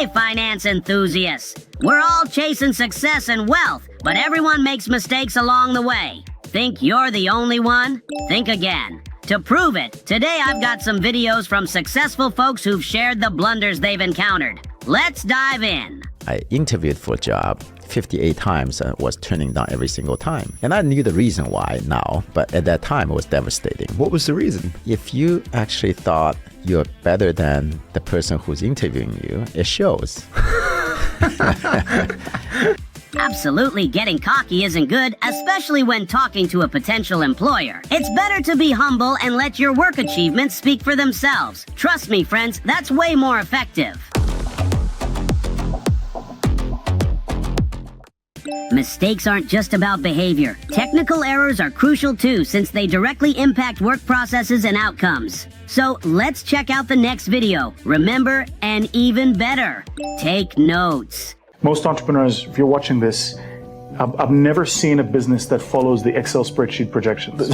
Hey, finance enthusiasts! We're all chasing success and wealth, but everyone makes mistakes along the way. Think you're the only one? Think again. To prove it, today I've got some videos from successful folks who've shared the blunders they've encountered. Let's dive in. I interviewed for a job 58 times and was turning down every single time. And I knew the reason why now, but at that time it was devastating. What was the reason? If you actually thought you're better than the person who's interviewing you, it shows. Absolutely, getting cocky isn't good, especially when talking to a potential employer. It's better to be humble and let your work achievements speak for themselves. Trust me, friends, that's way more effective. Mistakes aren't just about behavior. Technical errors are crucial too, since they directly impact work processes and outcomes. So let's check out the next video. Remember, and even better, take notes. Most entrepreneurs, if you're watching this, I've never seen a business that follows the Excel spreadsheet projections.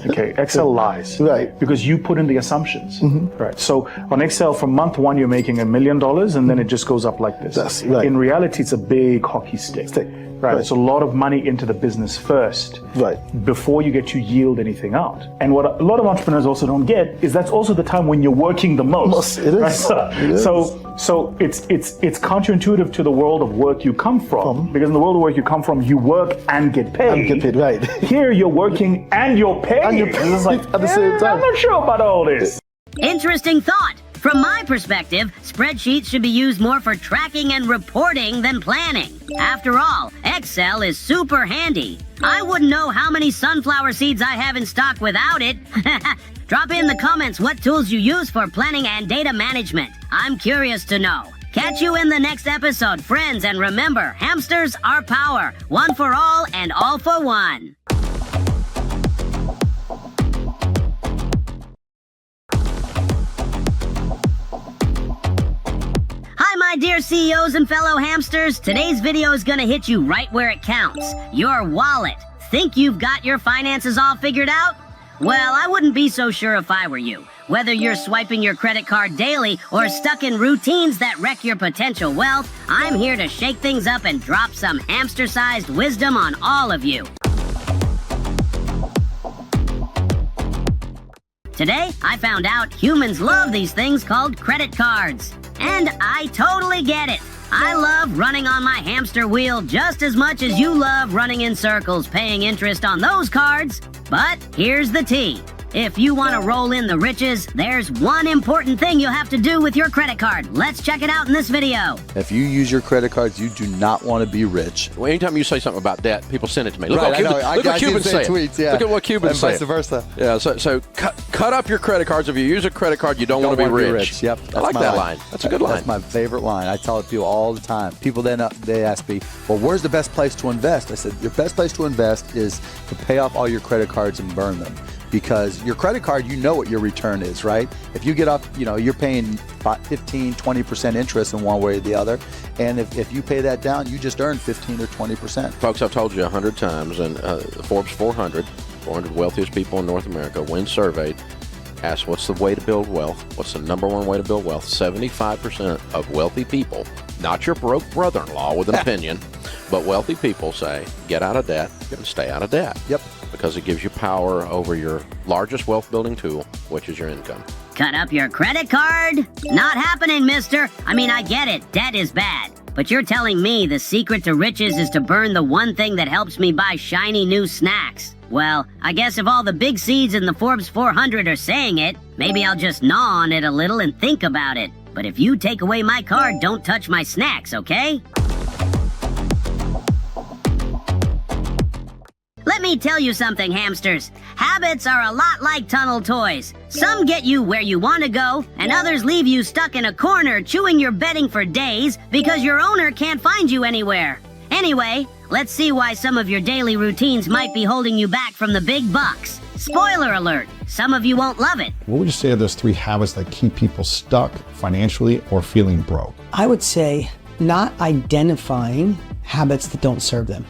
Okay, Excel lies. Right. Because you put in the assumptions. Right. So on Excel, from month one, you're making $1 million, and then it just goes up like this. That's right. In reality, it's a big hockey stick. Right. It's a lot of money into the business first, right, before you get to yield anything out. And what a lot of entrepreneurs also don't get is that's also the time when you're working the most. It is. Right? It is. So it's counterintuitive to the world of work you come from, because in the world of work you come from, you work and get paid. And get paid, right. Here you're working and you're paid. And you're paid. It's like at the same time. I'm not sure about all this. Interesting thought. From my perspective, spreadsheets should be used more for tracking and reporting than planning. After all, Excel is super handy. I wouldn't know how many sunflower seeds I have in stock without it. Drop in the comments what tools you use for planning and data management. I'm curious to know. Catch you in the next episode, friends, and remember, hamsters are power. One for all and all for one. My dear CEOs and fellow hamsters, today's video is gonna hit you right where it counts. Your wallet. Think you've got your finances all figured out? Well, I wouldn't be so sure if I were you. Whether you're swiping your credit card daily or stuck in routines that wreck your potential wealth, I'm here to shake things up and drop some hamster-sized wisdom on all of you. Today, I found out humans love these things called credit cards. And I totally get it. I love running on my hamster wheel just as much as you love running in circles paying interest on those cards. But here's the tea. If you want to roll in the riches, there's one important thing you have to do with your credit card. Let's check it out in this video. If you use your credit cards, you do not want to be rich. Well, anytime you say something about debt, people send it to me. Look Right, what Cubans say. Tweets, yeah. Look at what Cubans say. Vice versa. Yeah, so cut up your credit cards. If you use a credit card, you don't want to be rich. Yep, I like that line. That's a good line. That's my favorite line. I tell it to people all the time. People then they ask me, well, where's the best place to invest? I said, your best place to invest is to pay off all your credit cards and burn them. Because your credit card, you know what your return is, right? If you get up, you're paying 15, 20% interest in one way or the other. And if you pay that down, you just earn 15 or 20%. Folks, I've told you 100 times, and Forbes 400 wealthiest people in North America, when surveyed, asked what's the way to build wealth? What's the number one way to build wealth? 75% of wealthy people, not your broke brother-in-law with an opinion, but wealthy people say, get out of debt and stay out of debt. Yep. Because it gives you power over your largest wealth-building tool, which is your income. Cut up your credit card? Not happening, mister. I mean, I get it. Debt is bad. But you're telling me the secret to riches is to burn the one thing that helps me buy shiny new snacks. Well, I guess if all the big seeds in the Forbes 400 are saying it, maybe I'll just gnaw on it a little and think about it. But if you take away my card, don't touch my snacks, okay? Let me tell you something, hamsters. Habits are a lot like tunnel toys. Some get you where you want to go, and others leave you stuck in a corner chewing your bedding for days because your owner can't find you anywhere. Anyway, let's see why some of your daily routines might be holding you back from the big bucks. Spoiler alert, some of you won't love it. What would you say are those 3 habits that keep people stuck financially or feeling broke? I would say not identifying habits that don't serve them,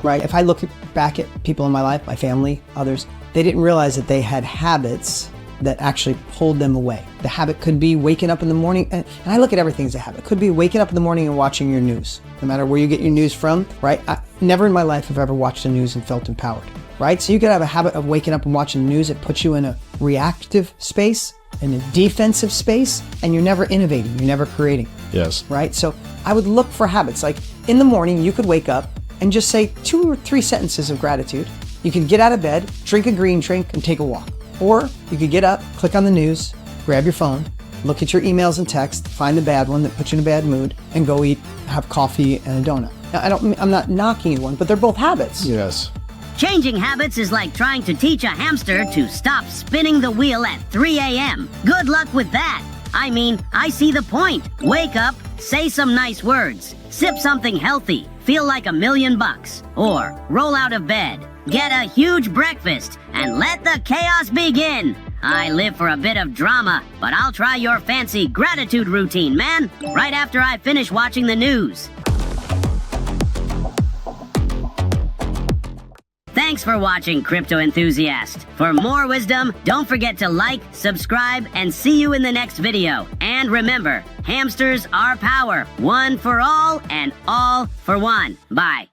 right? If I look back at people in my life, my family, others, they didn't realize that they had habits that actually pulled them away. The habit could be waking up in the morning, and I look at everything as a habit. It could be waking up in the morning and watching your news, no matter where you get your news from, right? Never in my life have I ever watched the news and felt empowered, right? So you could have a habit of waking up and watching the news. It puts you in a reactive space, in a defensive space, and you're never innovating, you're never creating. Yes. Right? So I would look for habits. Like in the morning, you could wake up and just say 2 or 3 sentences of gratitude. You could get out of bed, drink a green drink, and take a walk. Or you could get up, click on the news, grab your phone, look at your emails and texts, find the bad one that puts you in a bad mood, and go have coffee and a donut. Now, I'm not knocking one, but they're both habits. Yes. Changing habits is like trying to teach a hamster to stop spinning the wheel at 3 a.m. Good luck with that. I mean, I see the point. Wake up, say some nice words, sip something healthy, feel like $1 million, or roll out of bed, get a huge breakfast, and let the chaos begin. I live for a bit of drama, but I'll try your fancy gratitude routine, man, right after I finish watching the news. Thanks for watching, Crypto Enthusiast. For more wisdom, don't forget to like, subscribe, and see you in the next video. And remember, hamsters are power, one for all and all for one. Bye.